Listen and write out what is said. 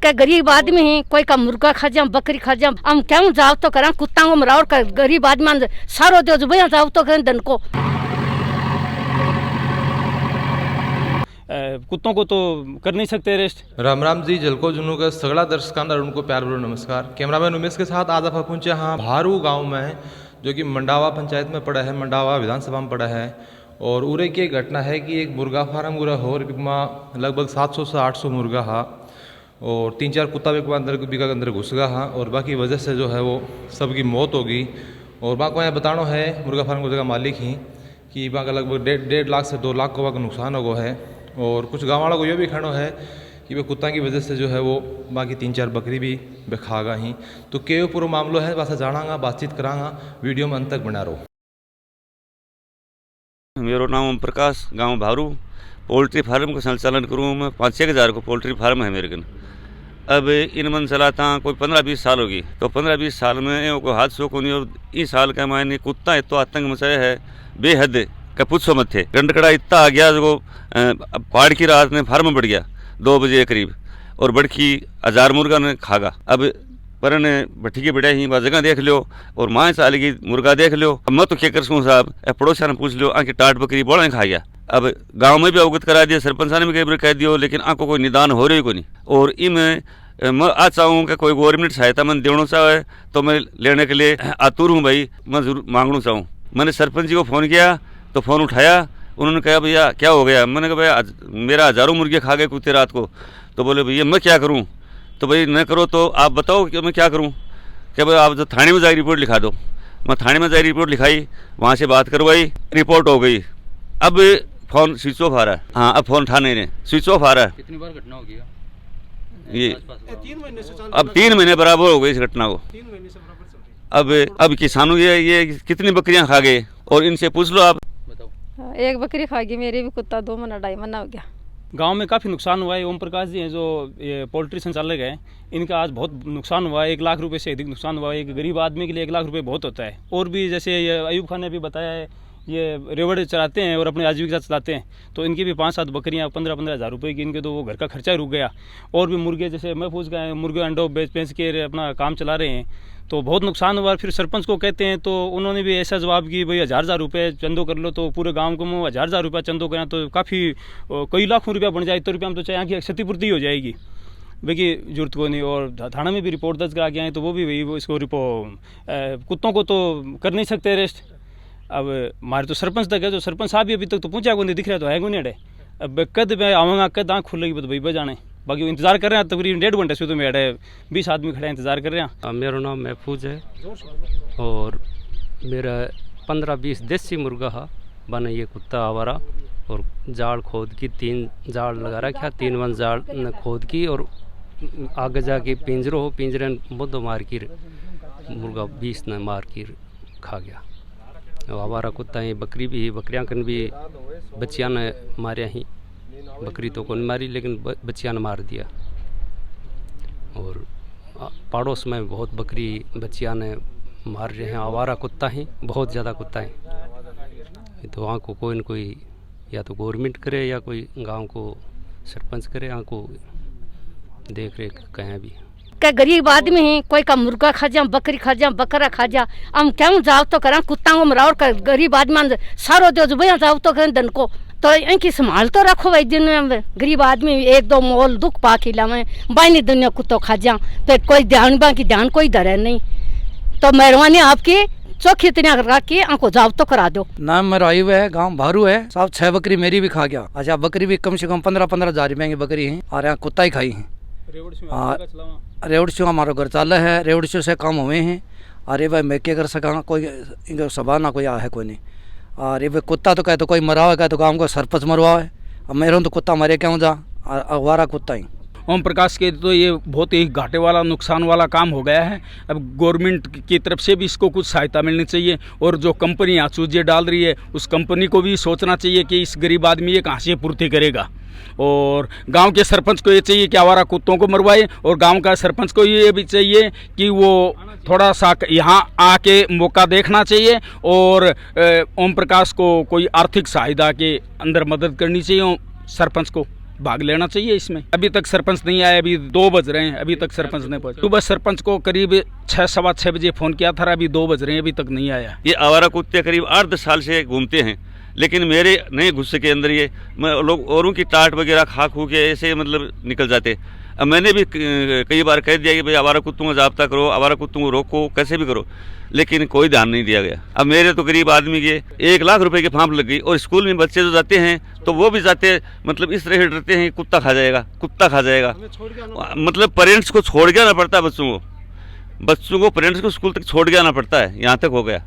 क्या गरीब आदमी है, कोई का मुर्गा खा जा, बकरी खा जा, हम क्यों जाओ तो करा कुत्ता को मराओ का गरीब आदमी सारो दो जो भैया जाओ तो करें धन को। कुत्तों को तो कर नहीं सकते अरेस्ट। राम राम जी, झलको जुनू का सगड़ा दर्शकांदर उनको प्यार भरो नमस्कार। कैमरामैन उमेश के साथ आज आप पहुंचे हाँ भारू गांव में, जो कि मंडावा पंचायत में पड़ा है, मंडावा विधानसभा में पड़ा है। और उरे की एक घटना है कि एक मुर्गा फार्म उरा हो में लगभग 700 से 800 मुर्गा हा और 3-4 कुत्ता बीघा के अंदर घुस गया हा और बाकी वजह से जो है वो सबकी मौत होगी। और वहाँ को यहाँ बताना है मुर्गा फार्म को जगह मालिक ही कि वहाँ का लगभग 1.5 लाख से 2 लाख को वहाँ का नुकसान हो गया है। और कुछ गाँव वालों को ये भी कहना है कि वह कुत्ता की वजह से जो है वो बाकी 3-4 बकरी भी खागा ही। तो के पूरा मामलो है, बस जानागा बातचीत करांगा, वीडियो में अंत तक बना रहो। मेरा नाम ओम प्रकाश, गांव भारू। पोल्ट्री फार्म का संचालन करूँ मैं, 5-6 हज़ार को पोल्ट्री फार्म है मेरे कन। अब इन मन चलाता कोई 15-20 साल होगी, तो 15-20 साल में कोई हादसों को नहीं। और इस साल का मैंने कुत्ता तो आतंक मचाया है बेहद का पूछो मत थे। गंडकड़ा इतना आ गया जो पहाड़ की रात में फार्म बढ़ गया 2 बजे करीब और बड़की 1000 मुर्गा ने खागा। अब पर ने भट्टी के बढ़िया ही जगह देख लो और माँ चाल गई मुर्गा देख लो। अब मैं तो क्या कर सकूँ साहब, पड़ोसिया ने पूछ लो, आँख टाट बकरी बोला खा गया। अब गांव में भी अवगत करा दिया, सरपंच ने भी कई बार कह दियो, लेकिन आंखों कोई निदान हो रही को नहीं। और इनमें मैं आज चाहूँ कि कोई गवर्नमेंट सहायता मैं देना चाहे तो मैं लेने के लिए आतुर हूँ भाई, मैं जरूर मांगना चाहूँ। मैंने सरपंच जी को फ़ोन किया तो फ़ोन उठाया, उन्होंने कहा भैया क्या हो गया। मैंने कहा भैया मेरा 1000 मुर्गे खा गए कुत्ते रात को। तो बोले भैया मैं क्या करूँ। तो भाई न करो तो आप बताओ कि मैं क्या करूँ। क्या भाई आप जो थाने में जाकर रिपोर्ट लिखा दो। मैं थाने में जाकर रिपोर्ट लिखाई, वहाँ से बात करवाई, रिपोर्ट हो गई। अब फ़ोन स्विच ऑफ आ रहा है। हाँ अब फ़ोन थाने ने स्विच ऑफ आ रहा है। कितनी बार घटना हो गया ये 3 महीने बराबर हो गई इस घटना को। अब किसानों ये कितनी बकरियां खा गए और इनसे पूछ लो आप। बताओ। 1 बकरी खा गई मेरी भी, कुत्ता 2 महीना 2.5 महीना हो गया। गांव में काफ़ी नुकसान हुआ है। ओम प्रकाश जी हैं जो ये पोल्ट्री संचालक हैं, इनका आज बहुत नुकसान हुआ है। 1 लाख रुपए से अधिक नुकसान हुआ है। एक गरीब आदमी के लिए 1 लाख रुपए बहुत होता है। और भी जैसे ये अयूब खान ने भी बताया है, ये रेवड़ चलाते हैं और अपनी आजीविका चलाते हैं, तो इनकी भी 5-7 बकरियां 15-15 हज़ार रुपये की, इनके तो वो घर का खर्चा रुक गया। और भी मुर्गे जैसे मैं पूछ गए, मुर्गे अंडों बेच के अपना काम चला रहे हैं, तो बहुत नुकसान हुआ। फिर सरपंच को कहते हैं तो उन्होंने भी ऐसा जवाब कि भाई 1000 रुपये चंदो कर लो, तो पूरे गांव को 1000 रुपये चंदो करें तो काफ़ी कई लाखों रुपया बन जाए। तो रुपया में तो चाहे यहाँ की क्षतिपूर्ति हो जाएगी, बाकी जरूरत को नहीं। और थाना में भी रिपोर्ट दर्ज करा के आए, तो वो भी वही इसको कुत्तों को तो कर नहीं सकते अरेस्ट। अब हमारे तो सरपंच तक है, तो सरपंच साहब भी अभी तक तो पहुँचा को नहीं, दिख रहा तो है को नहीं अड़े। अब कद मैं आऊँगा, कद आँख खुलेगी तो भाई बजाने, बाकी इंतजार कर रहे हैं। तकरीबन 1.5 घंटे से तो मैं अड़े 20 आदमी खड़े इंतजार कर रहे हैं। मेरा नाम महफूज है और मेरा 15-20 देसी मुर्गा है बना। ये कुत्ता आवारा और जाल खोद की 3 जाल लगा रखा, 3 वन जाल ने खोद की और आगे जाके पिंजरो हो, पिंजरे मुद्दो मार की मुर्गा 20 ने मार की खा गया। आवारा कुत्ता है। बकरी भी, बकरियां कन भी बच्चियां ने मारिया ही, बकरी तो कौन मारी लेकिन बच्चियां ने मार दिया। और पड़ोस में बहुत बकरी बच्चियां ने मार रहे हैं। आवारा कुत्ता है, बहुत ज़्यादा कुत्ता है। तो वहाँ को कोई न कोई या तो गवर्नमेंट करे या कोई गांव को सरपंच करे, वहाँ को देख रेख कहें भी। क्या गरीब आदमी है, कोई का मुर्गा खा जा, बकरी खा जा, बकरा खा जा, हम क्यों जाओ तो करा कुत्ता को मराओ का गरीब आदमी सारो दो जो भैया जाओ तो करें धन को। तो इनकी संभाल तो रखो भाई, दिन में गरीब आदमी 1-2 मोल दुख पा के लावे, बाइनी दुनिया कुत्तो खा जा, तो कोई ध्यान बाकी ध्यान कोई धरे नहीं। तो मेहरबानी आपकी चौखी इतना रख के आंखों जाओ तो करा दो। नाम मेरा आयु है, गांव भारू है साहब। 6 बकरी मेरी भी खा गया। अच्छा बकरी भी कम से कम 15-15 हज़ार रुपये की बकरी है और यहाँ कुत्ता ही खाई है। रेवड़ हमारा घर चाल है, रेवड़ से काम हुए हैं। अरे भाई मैं क्या कर सका, कोई इनका सभा ना कोई आ है कोई नहीं। और ये कुत्ता तो कहे तो कोई मरा हुआ, कहे तो गाँव को सरपंच मरवा है। अब मेरे तो कुत्ता मरे क्यों जा, अवारा कुत्ता ही। ओम प्रकाश के तो ये बहुत ही घाटे वाला नुकसान वाला काम हो गया है। अब गवर्नमेंट की तरफ से भी इसको कुछ सहायता मिलनी चाहिए। और जो कंपनी यहाँ चूजे डाल रही है उस कंपनी को भी सोचना चाहिए कि इस गरीब आदमी ये कहाँ से पूर्ति करेगा। और गांव के सरपंच को ये चाहिए कि आवारा कुत्तों को मरवाए, और गांव का सरपंच को ये भी चाहिए कि वो थोड़ा सा यहाँ आके मौका देखना चाहिए और ओम प्रकाश को कोई आर्थिक सहायता के अंदर मदद करनी चाहिए सरपंच को। भाग लेना चाहिए इसमें। अभी तक सरपंच नहीं आया, अभी 2 बज रहे हैं, अभी तक सरपंच नहीं पहुंचा। सुबह सरपंच को करीब 6 सवा 6 बजे फोन किया था, अभी 2 बज रहे हैं, अभी तक नहीं आया। ये आवारा कुत्ते करीब 8-10 साल से घूमते हैं, लेकिन मेरे नए गुस्से के अंदर ये लोग औरों की टाट वगैरह खा खू के ऐसे मतलब निकल जाते। अब मैंने भी कई बार कह दिया कि भाई आवारा कुत्तों का ज़ाब्ता करो, आवारा कुत्तों को रोको, कैसे भी करो, लेकिन कोई ध्यान नहीं दिया गया। अब मेरे तो गरीब आदमी के 1 लाख रुपए की फार्म लग गई, और स्कूल में बच्चे जो जाते हैं तो वो भी जाते मतलब इस तरह से डरते हैं कुत्ता खा जाएगा, कुत्ता खा जाएगा। मतलब पेरेंट्स को छोड़ के आना पड़ता है, बच्चों को पेरेंट्स को स्कूल तक छोड़ के आना पड़ता है, यहाँ तक हो गया।